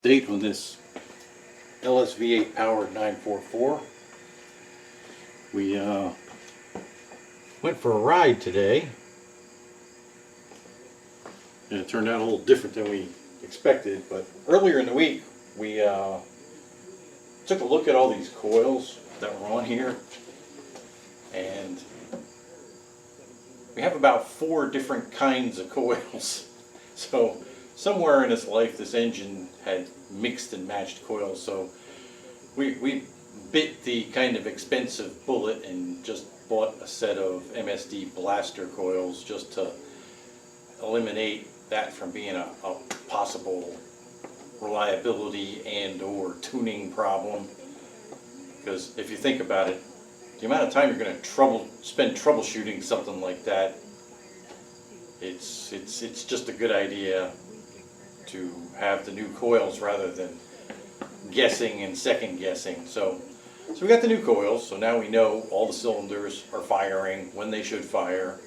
Date on this LSV8 powered 944. We went for a ride today, and it turned out a little different than we expected. But earlier in the week, we took a look at all these coils that were on here, and we have about 4 different kinds of coils. So somewhere in its life, this engine had mixed and matched coils. So we bit the kind of expensive bullet and just bought a set of MSD blaster coils just to eliminate that from being a possible reliability and or tuning problem. Because if you think about it, the amount of time you're going to spend troubleshooting something like that, it's just a good idea to have the new coils rather than guessing and second guessing. So we got the new coils, so now we know all the cylinders are firing when they should fire,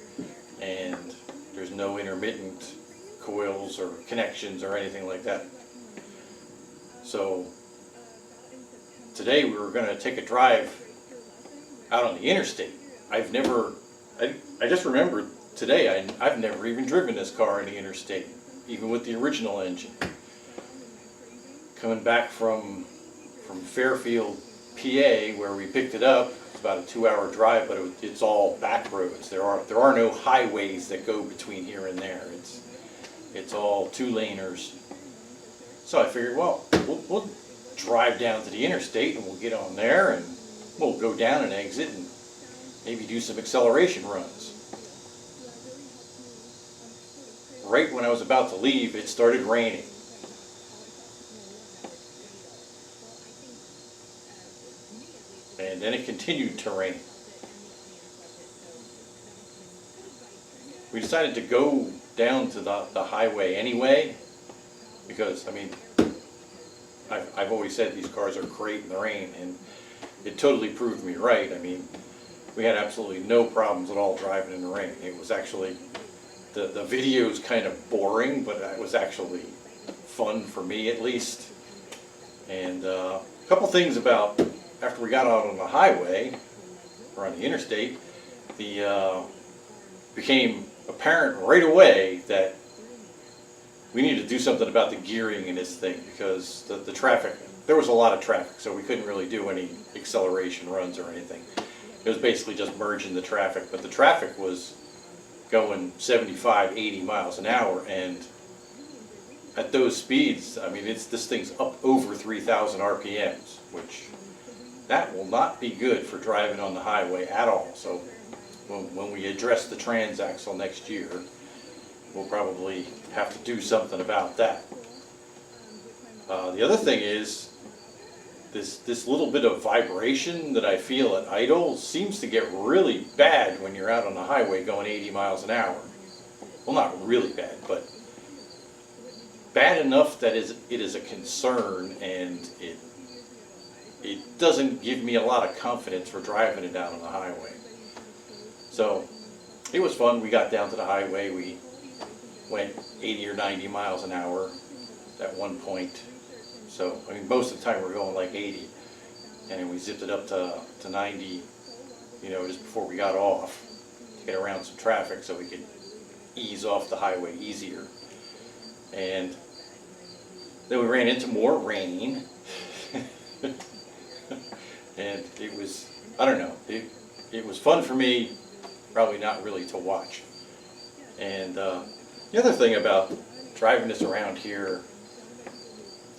and there's no intermittent coils or connections or anything like that. So today we were going to take a drive out on the interstate. I just remembered today I've never even driven this car in the interstate, even with the original engine. Coming back from Fairfield, PA, where we picked it up, it's about a 2-hour drive, but it's all back roads. There are no highways that go between here and there. It's all 2-laners. So I figured, well, we'll drive down to the interstate and we'll get on there and we'll go down and exit and maybe do some acceleration runs. Right when I was about to leave, it started raining. And then it continued to rain. We decided to go down to the highway anyway, because, I mean, I've always said these cars are great in the rain, and it totally proved me right. I mean, we had absolutely no problems at all driving in the rain. It was actually, the video's kind of boring, but it was actually fun for me at least. And a couple things about, after we got out on the highway, or on the interstate, became apparent right away that we needed to do something about the gearing in this thing, because the traffic, there was a lot of traffic, so we couldn't really do any acceleration runs or anything. It was basically just merging the traffic, but the traffic was going 75, 80 miles an hour, and at those speeds, I mean, this thing's up over 3,000 RPMs, which that will not be good for driving on the highway at all. So when we address the transaxle next year, we'll probably have to do something about that. The other thing is, this little bit of vibration that I feel at idle seems to get really bad when you're out on the highway going 80 miles an hour. Well, not really bad, but bad enough that it is a concern, and it doesn't give me a lot of confidence for driving it out on the highway. So it was fun. We got down to the highway. We went 80 or 90 miles an hour at one point. So, I mean, most of the time we're going like 80, and then we zipped it up to 90, you know, just before we got off to get around some traffic so we could ease off the highway easier. And then we ran into more rain, and it was, I don't know, it was fun for me, probably not really to watch. And the other thing about driving this around here,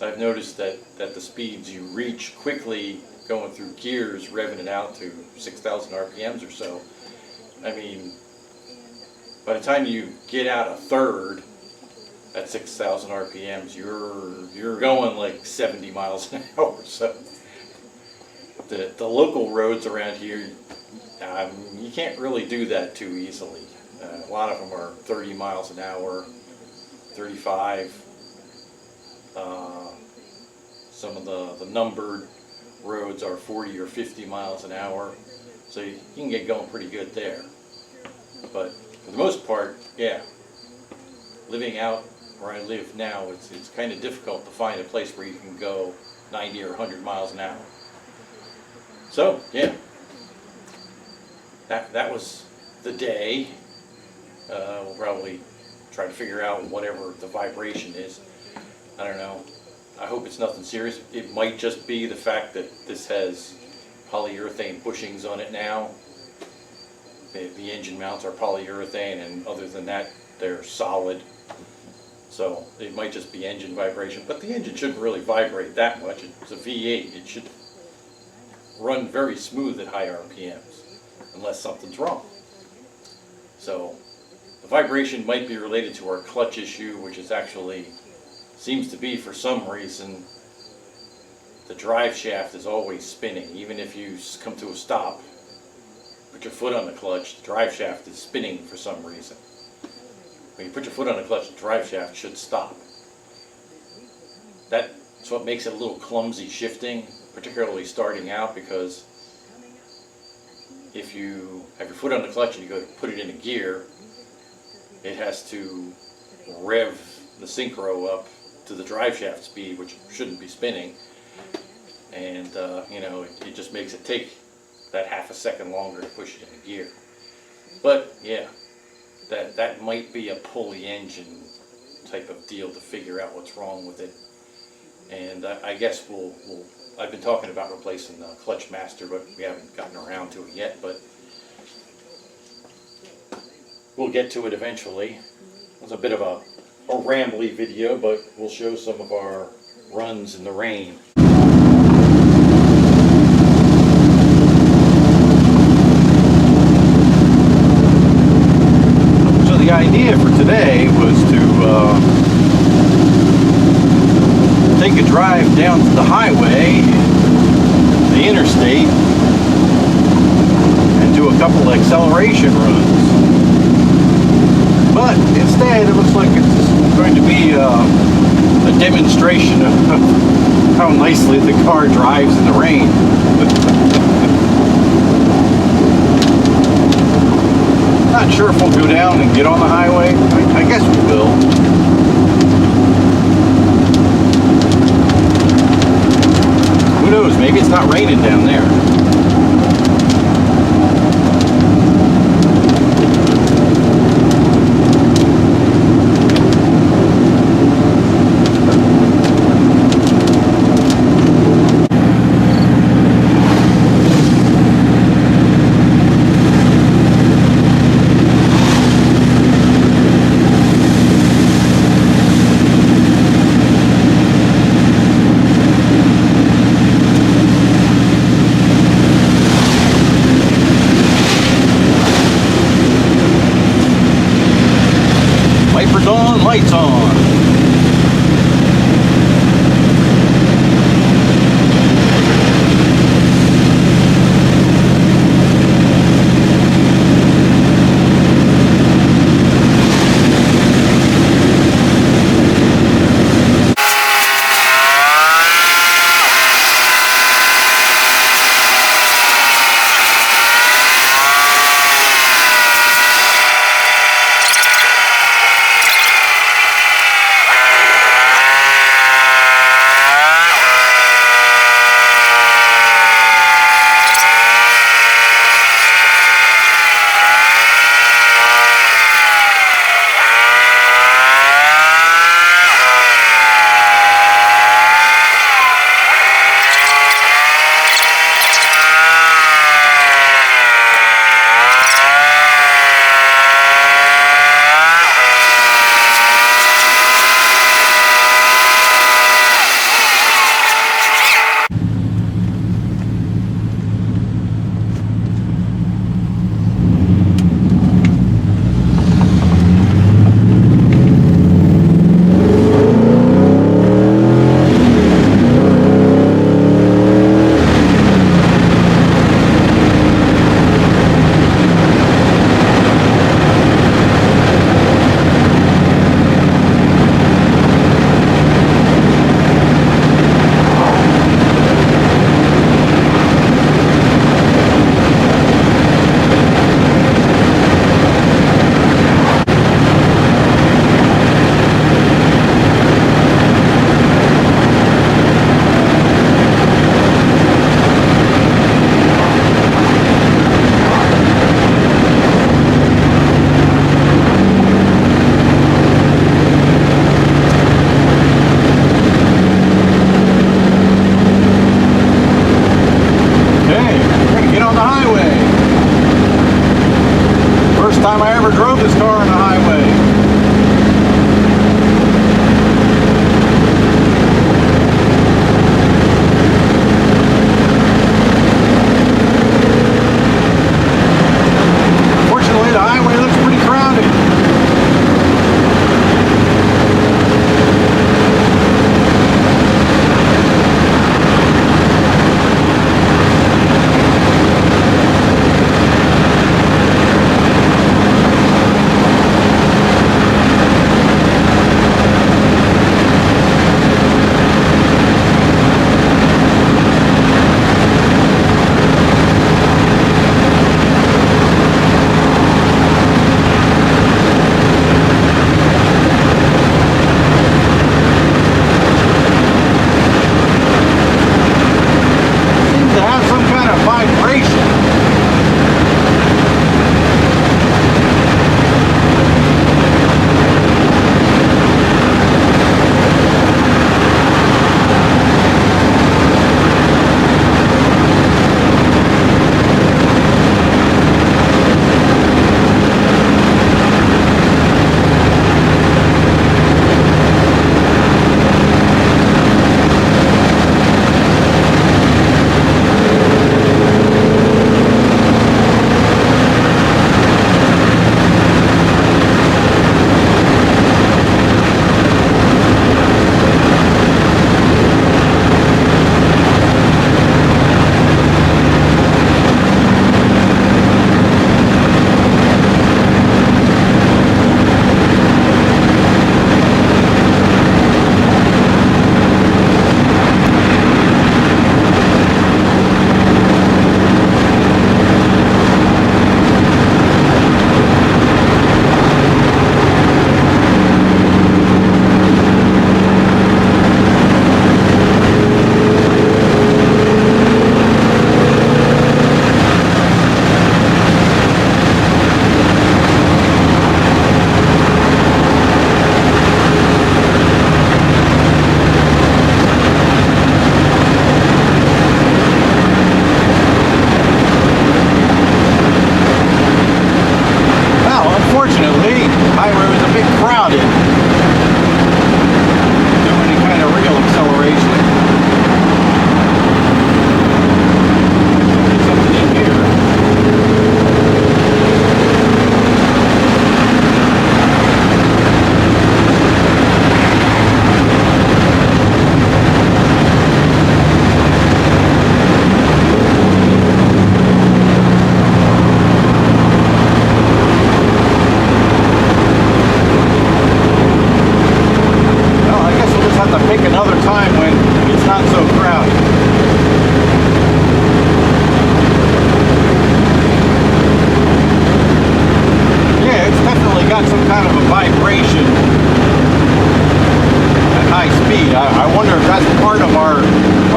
I've noticed that the speeds you reach quickly going through gears, revving it out to 6,000 RPMs or so, I mean, by the time you get out a third at 6,000 RPMs, you're going like 70 miles an hour. So the local roads around here, you can't really do that too easily. A lot of them are 30 miles an hour, 35. Some of the numbered roads are 40 or 50 miles an hour, so you can get going pretty good there. But for the most part, yeah, living out where I live now, it's kind of difficult to find a place where you can go 90 or 100 miles an hour. So, yeah, that was the day. We'll probably try to figure out whatever the vibration is. I don't know. I hope it's nothing serious. It might just be the fact that this has polyurethane bushings on it now. The engine mounts are polyurethane, and other than that, they're solid. So it might just be engine vibration, but the engine shouldn't really vibrate that much. It's a V8. It should run very smooth at high RPMs, unless something's wrong. So the vibration might be related to our clutch issue, which is actually, seems to be, for some reason, the drive shaft is always spinning. Even if you come to a stop, put your foot on the clutch, the drive shaft is spinning for some reason. When you put your foot on the clutch, the drive shaft should stop. That's what makes it a little clumsy shifting, particularly starting out, because if you have your foot on the clutch and you go to put it in a gear, it has to rev the synchro up to the drive shaft speed, which shouldn't be spinning, and you know, it just makes it take that half a second longer to push it in gear. But yeah, that might be a pulley engine type of deal to figure out what's wrong with it. And I guess I've been talking about replacing the clutch master, but we haven't gotten around to it yet, but we'll get to it eventually. It's a bit of a rambly video, but we'll show some of our runs in the rain. So the idea for today was to take a drive down to the highway, the interstate, and do a couple of acceleration runs. But instead, it looks like it's going to be a demonstration of how nicely the car drives in the rain. Not sure if we'll go down and get on the highway. I guess we will. Who knows, maybe it's not raining down there.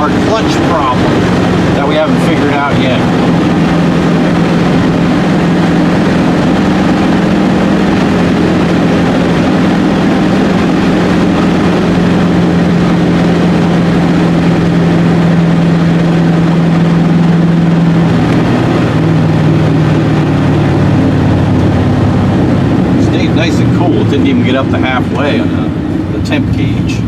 our clutch problem that we haven't figured out yet. Stayed nice and cool. It didn't even get up to halfway on the temp gauge.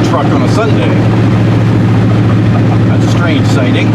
Truck on a Sunday. That's a strange sighting.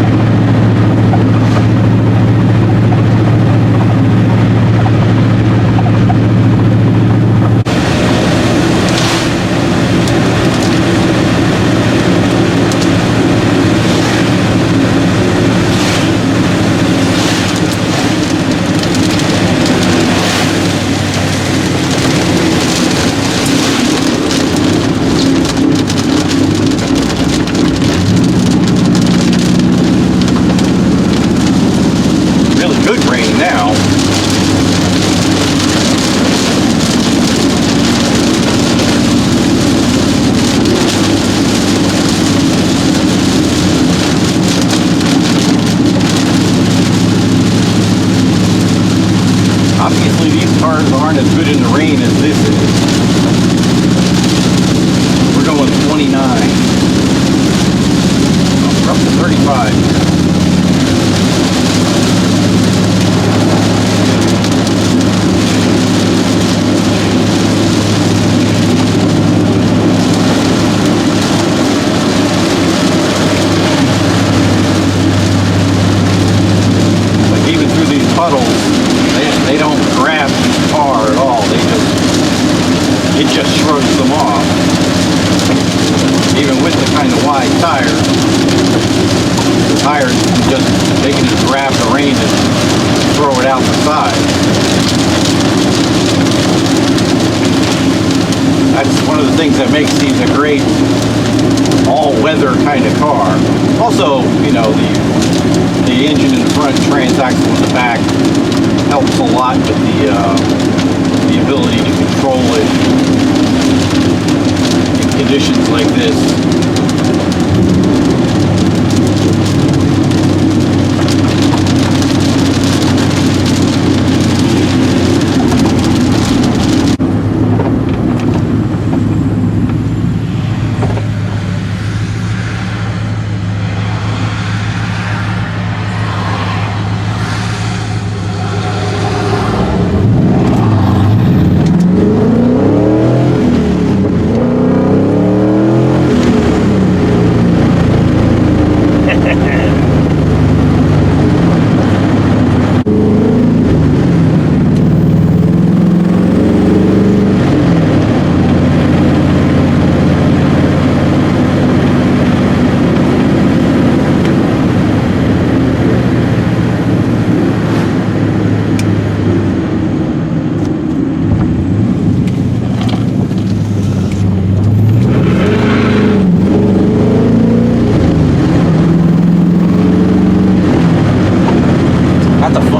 Obviously these cars aren't as good in the rain as this is. We're going 29. We're up to 35. They don't grab the car at all. It just shrugs them off. Even with the kind of wide tires, the tires just taking it to grab the rain and throw it out the side. That's one of the things that makes these a great all-weather kind of car. Also, you know, the engine in the front, transaxle in the back helps a lot with the ability to control it in conditions like this.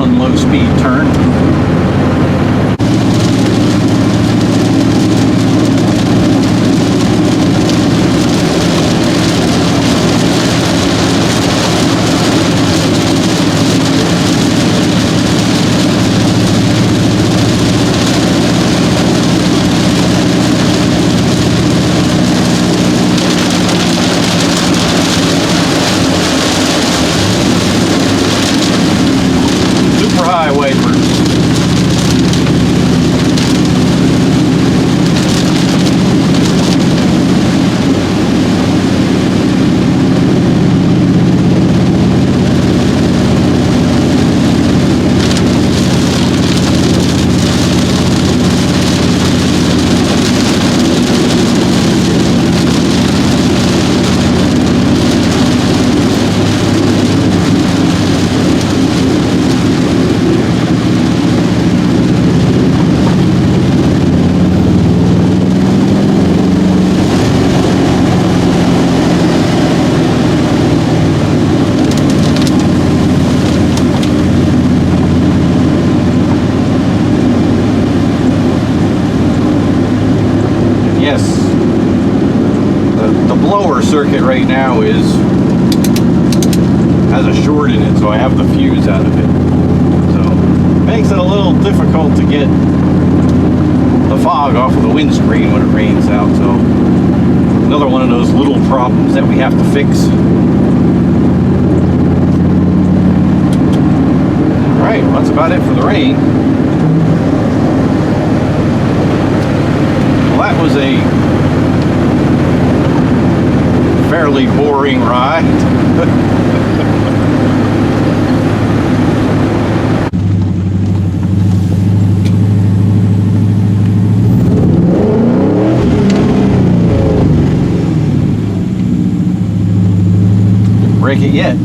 Low-speed turn. high wipers. Circuit right now has a short in it, so I have the fuse out of it. So makes it a little difficult to get the fog off of the windscreen when it rains out. So another one of those little problems that we have to fix. Alright, well, that's about it for the rain. Well, that was a fairly boring ride. Didn't break it yet.